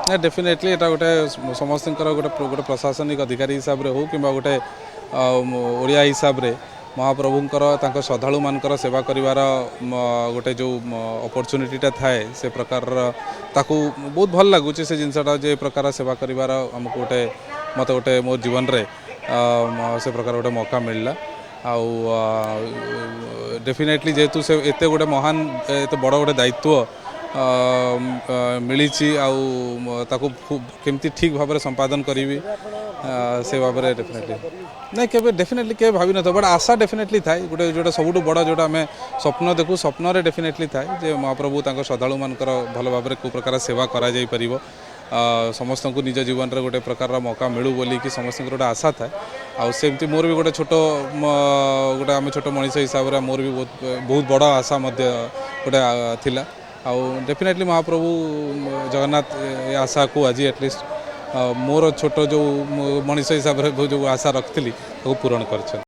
ना डेफिनेटली एटा गोटे समस्त गोटे गोटे प्रशासनिक अधिकारी हिसाब से हो कि गोटे ओडिया हिसाब से महाप्रभुंकर श्रद्धालु मानकर सेवा करिवार गोटे जो अपॉर्चुनिटीटा थाए से प्रकार ताकू बहुत भल लगुच से जिनसटा जे प्रकार सेवा करिवार हमको गोटे मत गोटे मो जीवन रे से प्रकार गोटे मौका मिलला आउ डेफिनेटली जेहेतु से एते गोटे महान एते बड़ गोटे दायित्व मिली केमती ठीक भाव में संपादन करी से भाव में डेफिनेटली नहीं के डेफिनेटली के भावी न बट आशा डेफिनेटली थाए गोटे जो सब बड़ जोटा आम स्वप्न देखू स्वप्न डेफिनेटली थाए जे महाप्रभु श्रद्धालु मानकर भल भाव में कौ प्रकार सेवा करा जाई परिबो समस्त को निज जीवन रे गोटे प्रकार मौका मिलू बोली कि समस्त गोटे आशा थाए आउ सेमती मोर भी गोटे छोट गोटे आम छोट मनीष हिसाब से मोर भी बहुत बड़ आशा गोटे थिला आउ डेफिनेटली महाप्रभु जगन्नाथ आशा को आज एटलिस्ट मोर छोट जो मनीष हिसाब से जो आशा रखी पूरण कर।